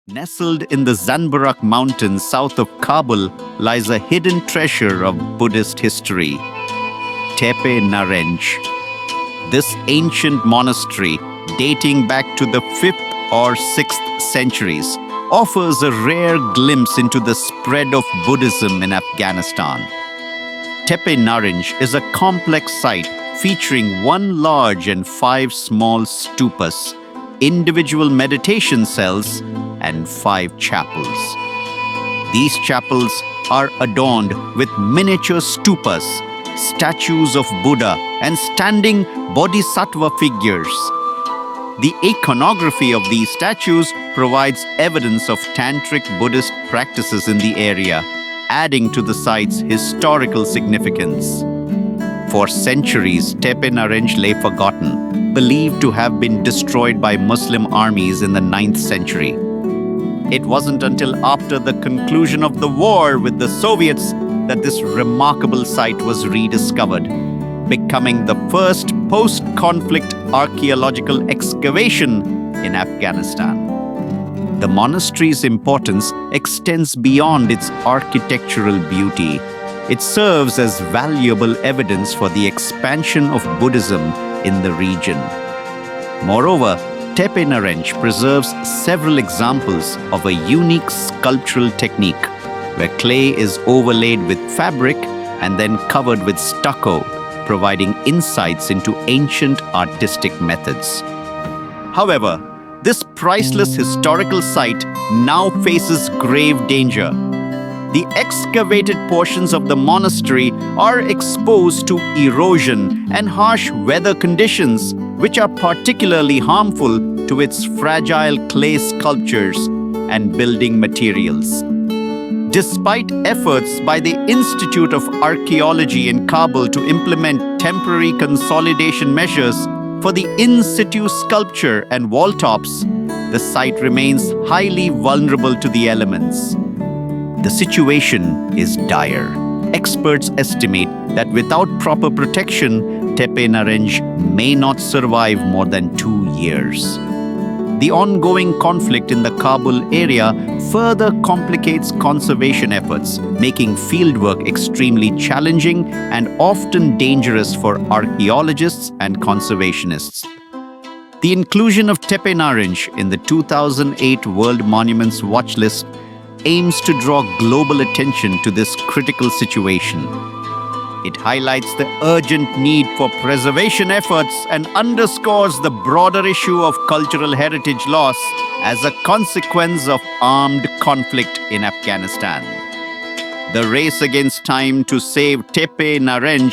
Nestled in the Zanbarak Mountains south of Kabul lies a hidden treasure of Buddhist history, Tepe Narin. This ancient monastery, dating back to the 5th or 6th centuries, offers a rare glimpse into the spread of Buddhism in Afghanistan. Tepe Narin is a complex site featuring 1 large and 5 small stupas, individual meditation cells, and 5 chapels. These chapels are adorned with miniature stupas, statues of Buddha, and standing bodhisattva figures. The iconography of these statues provides evidence of tantric Buddhist practices in the area, adding to the site's historical significance. For centuries, Tepe Narin lay forgotten, believed to have been destroyed by Muslim armies in the 9th century. It wasn't until after the conclusion of the war with the Soviets that this remarkable site was rediscovered, becoming the first post-conflict archaeological excavation in Afghanistan. The monastery's importance extends beyond its architectural beauty. It serves as valuable evidence for the expansion of Buddhism in the region. Moreover, Tepe Narin preserves several examples of a unique sculptural technique where clay is overlaid with fabric and then covered with stucco, providing insights into ancient artistic methods. However, this priceless historical site now faces grave danger. The excavated portions of the monastery are exposed to erosion and harsh weather conditions, which are particularly harmful to its fragile clay sculptures and building materials. Despite efforts by the Institute of Archaeology in Kabul to implement temporary consolidation measures for the in-situ sculpture and wall tops, the site remains highly vulnerable to the elements. The situation is dire. Experts estimate that without proper protection, Tepe Narin may not survive more than 2 years. The ongoing conflict in the Kabul area further complicates conservation efforts, making fieldwork extremely challenging and often dangerous for archaeologists and conservationists. The inclusion of Tepe Narin in the 2008 World Monuments Watch List aims to draw global attention to this critical situation. It highlights the urgent need for preservation efforts and underscores the broader issue of cultural heritage loss as a consequence of armed conflict in Afghanistan. The race against time to save Tepe Narin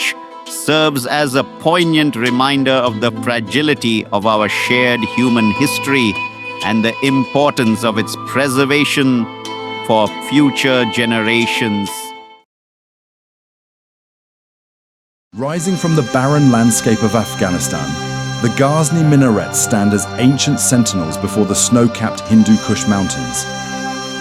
serves as a poignant reminder of the fragility of our shared human history and the importance of its preservation for future generations. Rising from the barren landscape of Afghanistan, the Gazni Minettes stand as ancient sentinels before the snow-capped Hindu Kush mountains.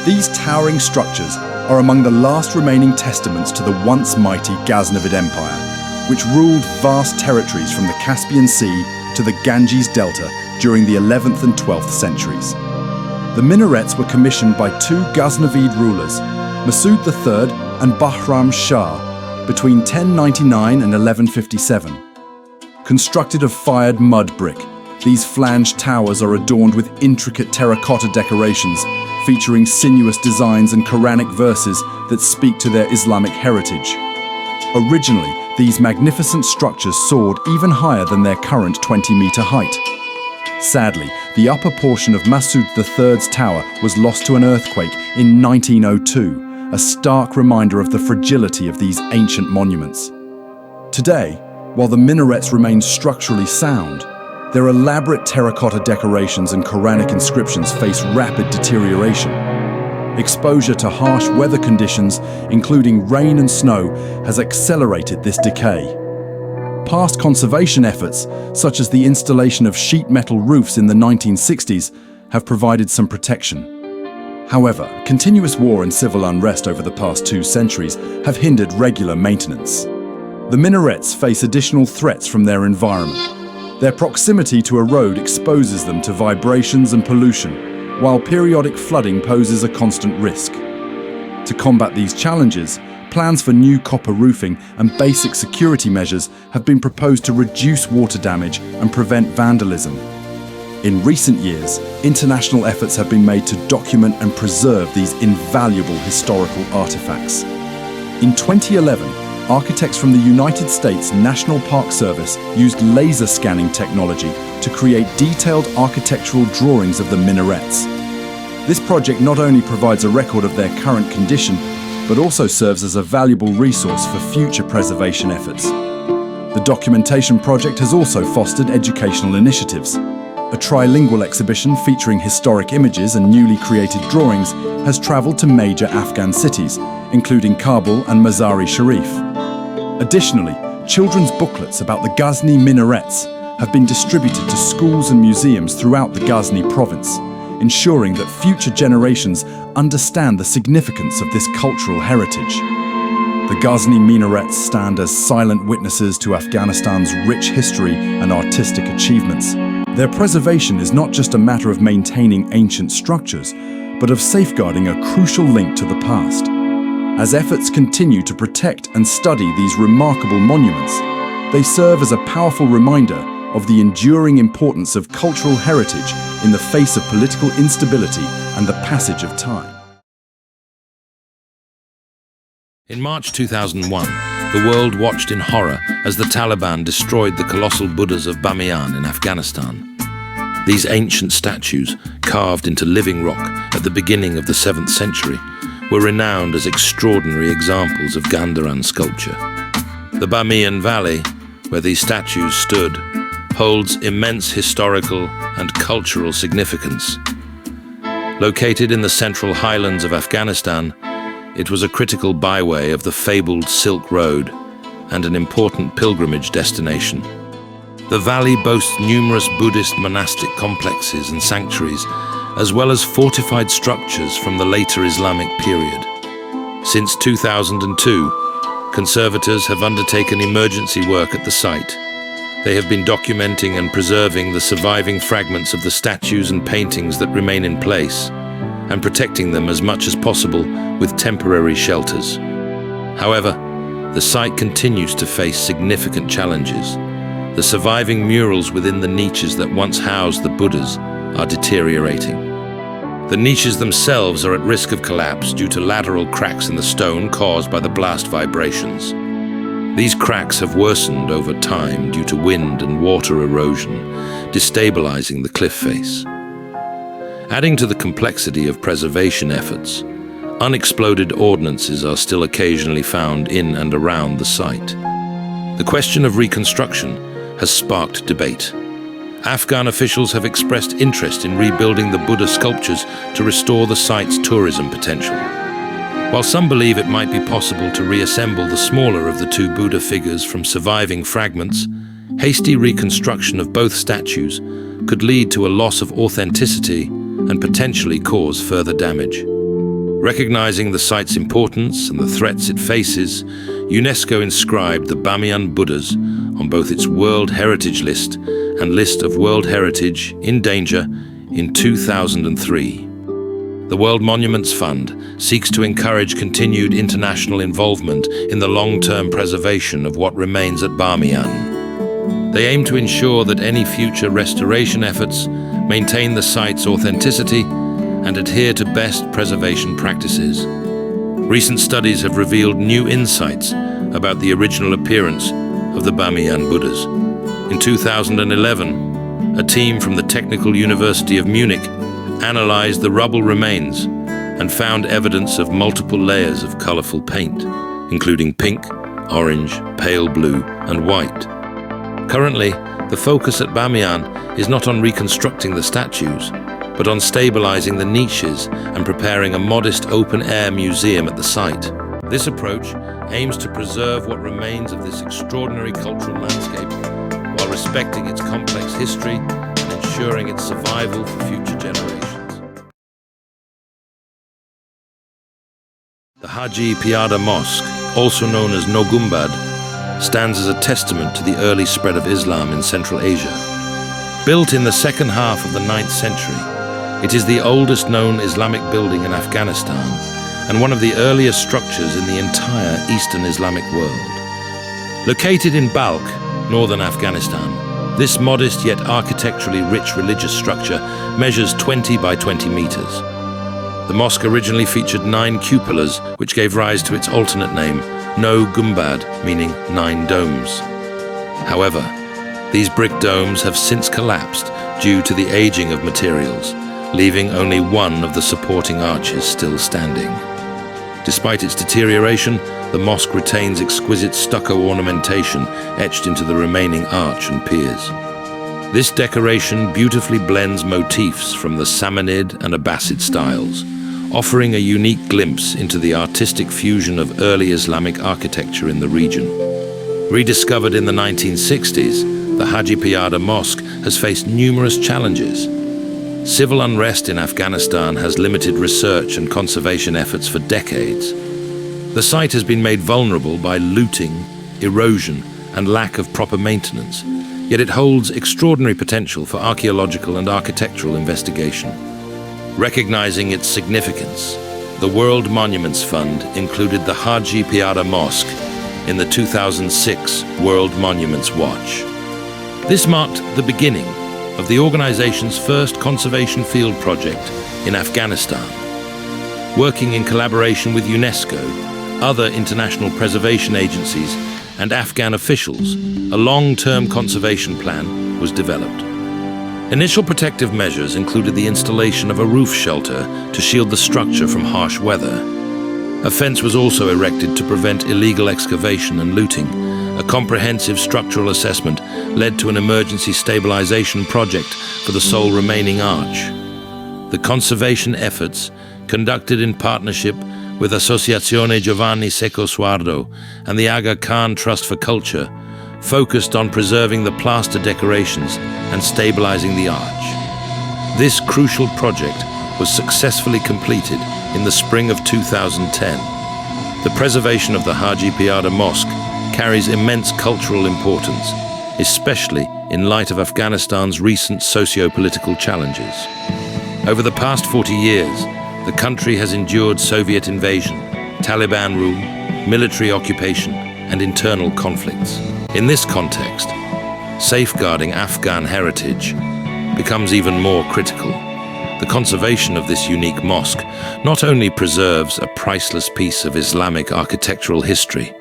These towering structures are among the last remaining testaments to the once mighty Ghaznavid Empire, which ruled vast territories from the Caspian Sea to the Ganges Delta during the 11th and 12th centuries. The minarets were commissioned by 2 Ghaznavid rulers, Masood III and Bahram Shah, between 1099 and 1157. Constructed of fired mud brick, these flanged towers are adorned with intricate terracotta decorations featuring sinuous designs and Quranic verses that speak to their Islamic heritage. Originally, these magnificent structures soared even higher than their current 20-meter height. Sadly, the upper portion of Masood III's tower was lost to an earthquake in 1902, a stark reminder of the fragility of these ancient monuments. Today, while the minarets remain structurally sound, their elaborate terracotta decorations and Quranic inscriptions face rapid deterioration. Exposure to harsh weather conditions, including rain and snow, has accelerated this decay. Past conservation efforts, such as the installation of sheet metal roofs in the 1960s, have provided some protection. However, continuous war and civil unrest over the past 2 centuries have hindered regular maintenance. The minarets face additional threats from their environment. Their proximity to a road exposes them to vibrations and pollution, while periodic flooding poses a constant risk. To combat these challenges, plans for new copper roofing and basic security measures have been proposed to reduce water damage and prevent vandalism. In recent years, international efforts have been made to document and preserve these invaluable historical artifacts. In 2011, architects from the United States National Park Service used laser scanning technology to create detailed architectural drawings of the minarets. This project not only provides a record of their current condition, but also serves as a valuable resource for future preservation efforts. The documentation project has also fostered educational initiatives. A trilingual exhibition featuring historic images and newly created drawings has travelled to major Afghan cities, including Kabul and Mazar-e-Sharif. Additionally, children's booklets about the Gazni Minettes have been distributed to schools and museums throughout the Ghazni province, ensuring that future generations understand the significance of this cultural heritage. The Gazni Minarets stand as silent witnesses to Afghanistan's rich history and artistic achievements. Their preservation is not just a matter of maintaining ancient structures, but of safeguarding a crucial link to the past. As efforts continue to protect and study these remarkable monuments, they serve as a powerful reminder of the enduring importance of cultural heritage in the face of political instability and the passage of time. In March 2001, the world watched in horror as the Taliban destroyed the colossal Buddhas of Bamyan in Afghanistan. These ancient statues, carved into living rock at the beginning of the 7th century, were renowned as extraordinary examples of Gandharan sculpture. The Bamyan Valley, where these statues stood, holds immense historical and cultural significance. Located in the central highlands of Afghanistan, it was a critical byway of the fabled Silk Road and an important pilgrimage destination. The valley boasts numerous Buddhist monastic complexes and sanctuaries, as well as fortified structures from the later Islamic period. Since 2002, conservators have undertaken emergency work at the site. They have been documenting and preserving the surviving fragments of the statues and paintings that remain in place, and protecting them as much as possible with temporary shelters. However, the site continues to face significant challenges. The surviving murals within the niches that once housed the Buddhas are deteriorating. The niches themselves are at risk of collapse due to lateral cracks in the stone caused by the blast vibrations. These cracks have worsened over time due to wind and water erosion, destabilizing the cliff face. Adding to the complexity of preservation efforts, unexploded ordnances are still occasionally found in and around the site. The question of reconstruction has sparked debate. Afghan officials have expressed interest in rebuilding the Buddha sculptures to restore the site's tourism potential. While some believe it might be possible to reassemble the smaller of the 2 Buddha figures from surviving fragments, hasty reconstruction of both statues could lead to a loss of authenticity and potentially cause further damage. Recognizing the site's importance and the threats it faces, UNESCO inscribed the Bamyan Buddhas on both its World Heritage List and List of World Heritage in Danger in 2003. The World Monuments Fund seeks to encourage continued international involvement in the long-term preservation of what remains at Bamyan. They aim to ensure that any future restoration efforts maintain the site's authenticity and adhere to best preservation practices. Recent studies have revealed new insights about the original appearance of the Bamyan Buddhas. In 2011, a team from the Technical University of Munich analyzed the rubble remains and found evidence of multiple layers of colorful paint, including pink, orange, pale blue, and white. Currently, the focus at Bamyan is not on reconstructing the statues, but on stabilizing the niches and preparing a modest open-air museum at the site. This approach aims to preserve what remains of this extraordinary cultural landscape while respecting its complex history and ensuring its survival for future generations. Haji Piyada Mosque, also known as Nogbad, stands as a testament to the early spread of Islam in Central Asia. Built in the second half of the 9th century, it is the oldest known Islamic building in Afghanistan and one of the earliest structures in the entire Eastern Islamic world. Located in Balkh, northern Afghanistan, this modest yet architecturally rich religious structure measures 20 by 20 meters. The mosque originally featured 9 cupolas, which gave rise to its alternate name, No Gumbad, meaning 9 domes. However, these brick domes have since collapsed due to the aging of materials, leaving only one of the supporting arches still standing. Despite its deterioration, the mosque retains exquisite stucco ornamentation etched into the remaining arch and piers. This decoration beautifully blends motifs from the Samanid and Abbasid styles, offering a unique glimpse into the artistic fusion of early Islamic architecture in the region. Rediscovered in the 1960s, the Haji Piyada Mosque has faced numerous challenges. Civil unrest in Afghanistan has limited research and conservation efforts for decades. The site has been made vulnerable by looting, erosion, and lack of proper maintenance, yet it holds extraordinary potential for archaeological and architectural investigation. Recognizing its significance, the World Monuments Fund included the Haji Piyada Mosque in the 2006 World Monuments Watch. This marked the beginning of the organization's first conservation field project in Afghanistan. Working in collaboration with UNESCO, other international preservation agencies, and Afghan officials, a long-term conservation plan was developed. Initial protective measures included the installation of a roof shelter to shield the structure from harsh weather. A fence was also erected to prevent illegal excavation and looting. A comprehensive structural assessment led to an emergency stabilization project for the sole remaining arch. The conservation efforts, conducted in partnership with Associazione Giovanni Secco Suardo and the Aga Khan Trust for Culture, focused on preserving the plaster decorations and stabilizing the arch. This crucial project was successfully completed in the spring of 2010. The preservation of the Haji Piyada Mosque carries immense cultural importance, especially in light of Afghanistan's recent socio-political challenges. Over the past 40 years, the country has endured Soviet invasion, Taliban rule, military occupation, and internal conflicts. In this context, safeguarding Afghan heritage becomes even more critical. The conservation of this unique mosque not only preserves a priceless piece of Islamic architectural history,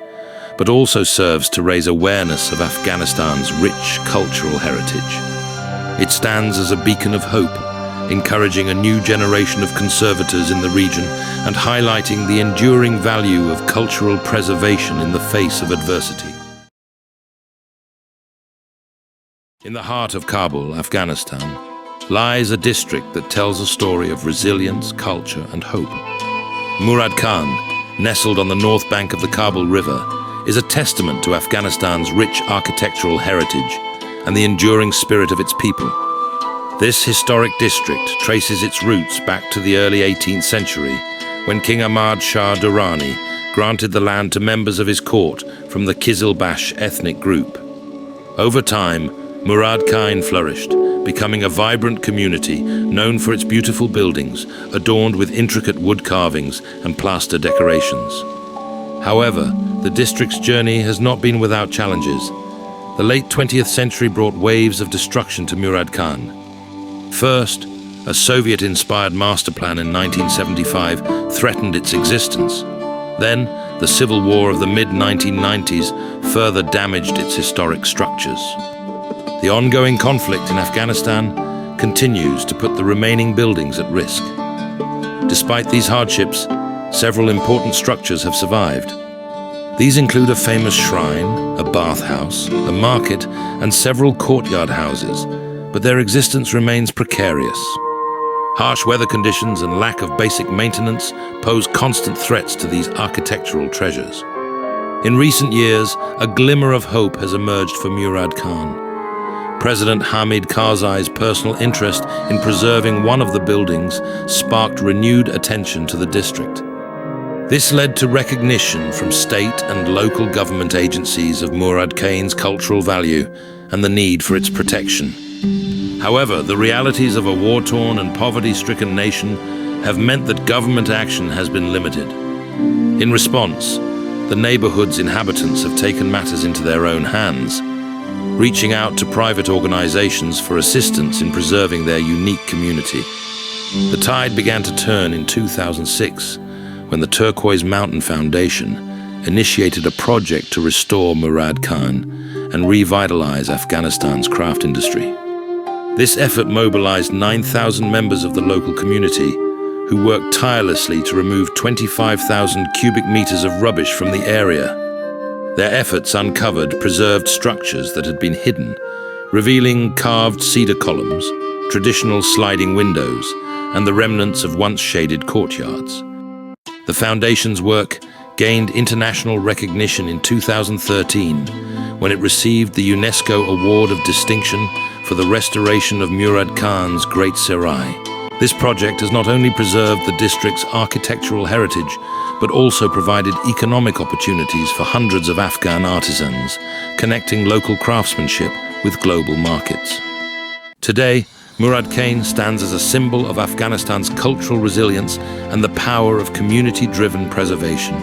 but also serves to raise awareness of Afghanistan's rich cultural heritage. It stands as a beacon of hope, encouraging a new generation of conservators in the region and highlighting the enduring value of cultural preservation in the face of adversity. In the heart of Kabul, Afghanistan, lies a district that tells a story of resilience, culture, and hope. Murad Khan, nestled on the north bank of the Kabul River, is a testament to Afghanistan's rich architectural heritage and the enduring spirit of its people. This historic district traces its roots back to the early 18th century, when King Ahmad Shah Durrani granted the land to members of his court from the Kizilbash ethnic group. Over time, Murad Khan flourished, becoming a vibrant community known for its beautiful buildings, adorned with intricate wood carvings and plaster decorations. However, the district's journey has not been without challenges. The late 20th century brought waves of destruction to Murad Khan. First, a Soviet-inspired master plan in 1975 threatened its existence. Then, the civil war of the mid-1990s further damaged its historic structures. The ongoing conflict in Afghanistan continues to put the remaining buildings at risk. Despite these hardships, several important structures have survived. These include a famous shrine, a bathhouse, a market, and several courtyard houses, but their existence remains precarious. Harsh weather conditions and lack of basic maintenance pose constant threats to these architectural treasures. In recent years, a glimmer of hope has emerged for Murad Khan. President Hamid Karzai's personal interest in preserving one of the buildings sparked renewed attention to the district. This led to recognition from state and local government agencies of Murad Khan's cultural value and the need for its protection. However, the realities of a war-torn and poverty-stricken nation have meant that government action has been limited. In response, the neighborhood's inhabitants have taken matters into their own hands, reaching out to private organizations for assistance in preserving their unique community. The tide began to turn in 2006 when the Turquoise Mountain Foundation initiated a project to restore Murad Khan and revitalize Afghanistan's craft industry. This effort mobilized 9,000 members of the local community who worked tirelessly to remove 25,000 cubic meters of rubbish from the area. Their efforts uncovered preserved structures that had been hidden, revealing carved cedar columns, traditional sliding windows, and the remnants of once shaded courtyards. The foundation's work gained international recognition in 2013 when it received the UNESCO Award of Distinction for the restoration of Murad Khan's Great Sarai. This project has not only preserved the district's architectural heritage, but also provided economic opportunities for hundreds of Afghan artisans, connecting local craftsmanship with global markets. Today, Murad Khan stands as a symbol of Afghanistan's cultural resilience and the power of community-driven preservation.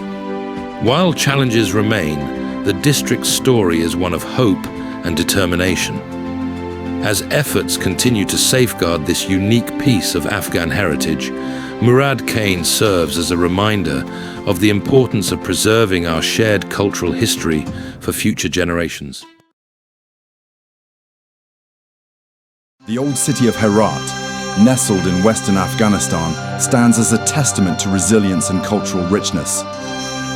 While challenges remain, the district's story is one of hope and determination. As efforts continue to safeguard this unique piece of Afghan heritage, Murad Khan serves as a reminder of the importance of preserving our shared cultural history for future generations. The old city of Herat, nestled in western Afghanistan, stands as a testament to resilience and cultural richness.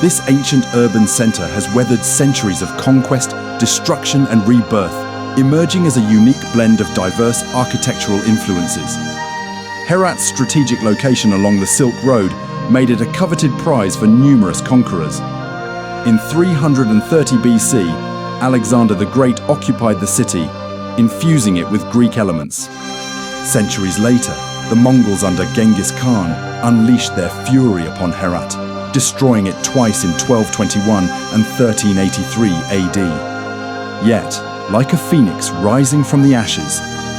This ancient urban center has weathered centuries of conquest, destruction, and rebirth, emerging as a unique blend of diverse architectural influences. Herat's strategic location along the Silk Road made it a coveted prize for numerous conquerors. In 330 BC, Alexander the Great occupied the city, infusing it with Greek elements. Centuries later, the Mongols under Genghis Khan unleashed their fury upon Herat, destroying it twice in 1221 and 1383 AD. Yet, like a phoenix rising from the ashes,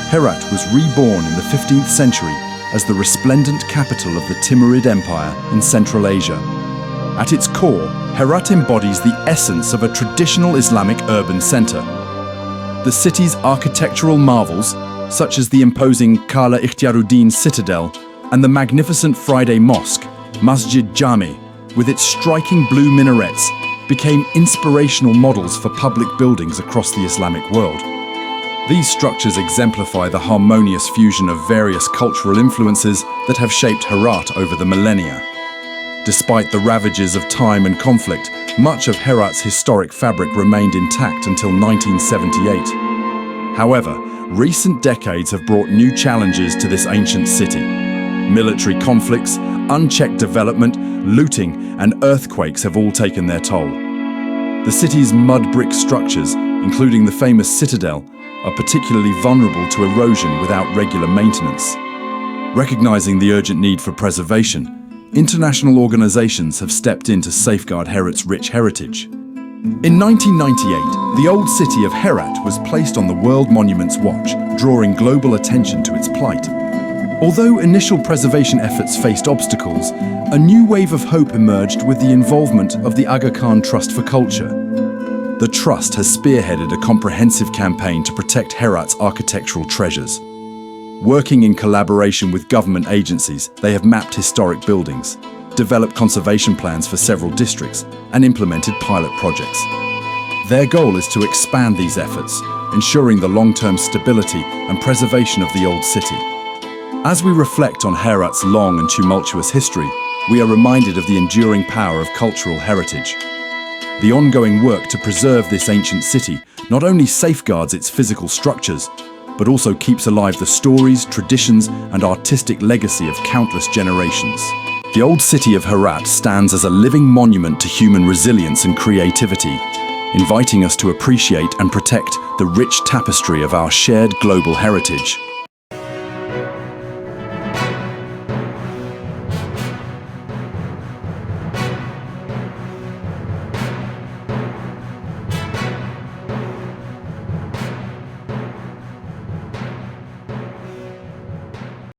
Herat was reborn in the 15th century as the resplendent capital of the Timurid Empire in Central Asia. At its core, Herat embodies the essence of a traditional Islamic urban center. The city's architectural marvels, such as the imposing Qala Ikhtiaruddin Citadel and the magnificent Friday Mosque, Masjid Jami, with its striking blue minarets, became inspirational models for public buildings across the Islamic world. These structures exemplify the harmonious fusion of various cultural influences that have shaped Herat over the millennia. Despite the ravages of time and conflict, much of Herat's historic fabric remained intact until 1978. However, recent decades have brought new challenges to this ancient city. Military conflicts, unchecked development, looting, and earthquakes have all taken their toll. The city's mud brick structures, including the famous citadel, are particularly vulnerable to erosion without regular maintenance. Recognizing the urgent need for preservation, international organizations have stepped in to safeguard Herat's rich heritage. In 1998, the old city of Herat was placed on the World Monuments Watch, drawing global attention to its plight. Although initial preservation efforts faced obstacles, a new wave of hope emerged with the involvement of the Aga Khan Trust for Culture. The Trust has spearheaded a comprehensive campaign to protect Herat's architectural treasures. Working in collaboration with government agencies, they have mapped historic buildings, developed conservation plans for several districts, and implemented pilot projects. Their goal is to expand these efforts, ensuring the long-term stability and preservation of the old city. As we reflect on Herat's long and tumultuous history, we are reminded of the enduring power of cultural heritage. The ongoing work to preserve this ancient city not only safeguards its physical structures, but also keeps alive the stories, traditions, and artistic legacy of countless generations. The old city of Herat stands as a living monument to human resilience and creativity, inviting us to appreciate and protect the rich tapestry of our shared global heritage.